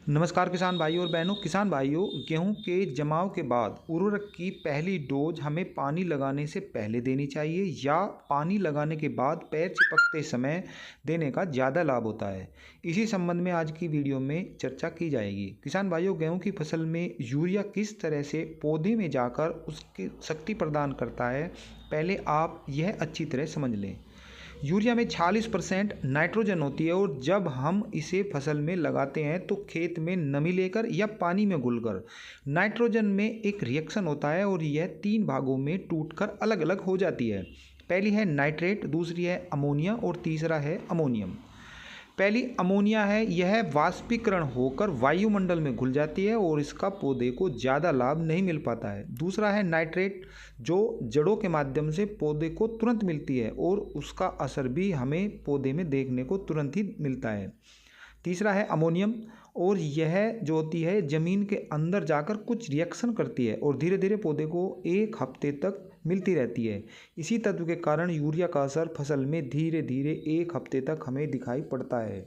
नमस्कार किसान भाइयों और बहनों। किसान भाइयों, गेहूं के जमाव के बाद उर्वरक की पहली डोज हमें पानी लगाने से पहले देनी चाहिए या पानी लगाने के बाद पैर चिपकते समय देने का ज़्यादा लाभ होता है। इसी संबंध में आज की वीडियो में चर्चा की जाएगी। किसान भाइयों, गेहूं की फसल में यूरिया किस तरह से पौधे में जाकर उसकी शक्ति प्रदान करता है, पहले आप यह अच्छी तरह समझ लें। यूरिया में 46% नाइट्रोजन होती है और जब हम इसे फसल में लगाते हैं तो खेत में नमी लेकर या पानी में घुलकर नाइट्रोजन में एक रिएक्शन होता है और यह 3 भागों में टूटकर अलग अलग हो जाती है। पहली है नाइट्रेट, दूसरी है अमोनिया और तीसरा है अमोनियम। पहली अमोनिया है, यह वाष्पीकरण होकर वायुमंडल में घुल जाती है और इसका पौधे को ज़्यादा लाभ नहीं मिल पाता है। दूसरा है नाइट्रेट, जो जड़ों के माध्यम से पौधे को तुरंत मिलती है और उसका असर भी हमें पौधे में देखने को तुरंत ही मिलता है। तीसरा है अमोनियम, और यह जो होती है ज़मीन के अंदर जाकर कुछ रिएक्शन करती है और धीरे धीरे पौधे को 1 हफ्ते तक मिलती रहती है। इसी तत्व के कारण यूरिया का असर फसल में धीरे धीरे 1 हफ्ते तक हमें दिखाई पड़ता है।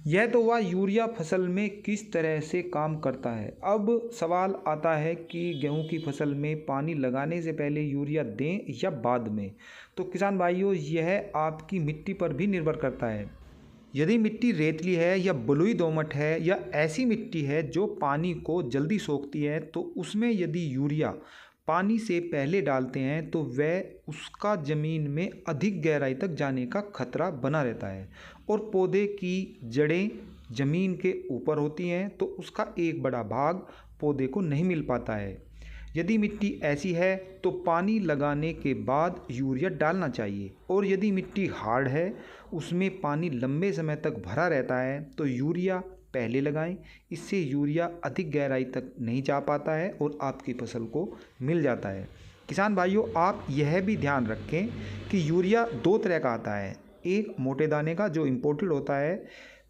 यह तो हुआ यूरिया फसल में किस तरह से काम करता है। अब सवाल आता है कि गेहूं की फसल में पानी लगाने से पहले यूरिया दें या बाद में। तो किसान भाइयों, यह आपकी मिट्टी पर भी निर्भर करता है। यदि मिट्टी रेतली है या बलुई दोमट है या ऐसी मिट्टी है जो पानी को जल्दी सोखती है, तो उसमें यदि यूरिया पानी से पहले डालते हैं तो वह उसका ज़मीन में अधिक गहराई तक जाने का खतरा बना रहता है और पौधे की जड़ें ज़मीन के ऊपर होती हैं तो उसका एक बड़ा भाग पौधे को नहीं मिल पाता है। यदि मिट्टी ऐसी है तो पानी लगाने के बाद यूरिया डालना चाहिए, और यदि मिट्टी हार्ड है, उसमें पानी लंबे समय तक भरा रहता है, तो यूरिया पहले लगाएं। इससे यूरिया अधिक गहराई तक नहीं जा पाता है और आपकी फसल को मिल जाता है। किसान भाइयों, आप यह भी ध्यान रखें कि यूरिया 2 तरह का आता है। एक मोटे दाने का जो इम्पोर्टेड होता है,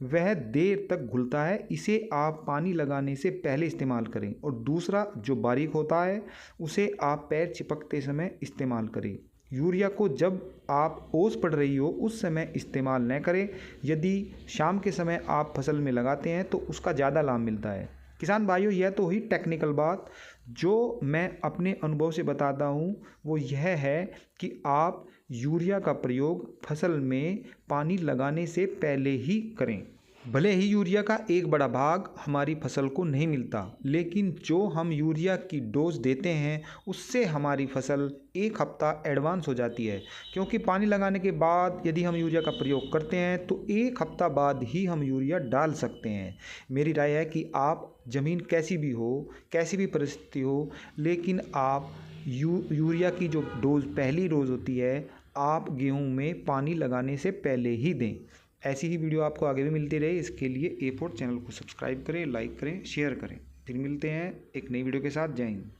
वह देर तक घुलता है, इसे आप पानी लगाने से पहले इस्तेमाल करें, और दूसरा जो बारीक होता है उसे आप पैर चिपकते समय इस्तेमाल करें। यूरिया को जब आप ओस पड़ रही हो उस समय इस्तेमाल न करें। यदि शाम के समय आप फसल में लगाते हैं तो उसका ज़्यादा लाभ मिलता है। किसान भाइयों, यह तो हुई टेक्निकल बात। जो मैं अपने अनुभव से बताता हूँ वो यह है कि आप यूरिया का प्रयोग फसल में पानी लगाने से पहले ही करें। भले ही यूरिया का एक बड़ा भाग हमारी फसल को नहीं मिलता, लेकिन जो हम यूरिया की डोज देते हैं उससे हमारी फसल 1 हफ्ता एडवांस हो जाती है, क्योंकि पानी लगाने के बाद यदि हम यूरिया का प्रयोग करते हैं तो 1 हफ्ता बाद ही हम यूरिया डाल सकते हैं। मेरी राय है कि आप ज़मीन कैसी भी हो, कैसी भी परिस्थिति हो, लेकिन आप यूरिया की जो डोज पहली डोज होती है आप गेहूं में पानी लगाने से पहले ही दें। ऐसी ही वीडियो आपको आगे भी मिलती रहे, इसके लिए A4 चैनल को सब्सक्राइब करें, लाइक करें, शेयर करें। फिर मिलते हैं एक नई वीडियो के साथ। जय हिंद।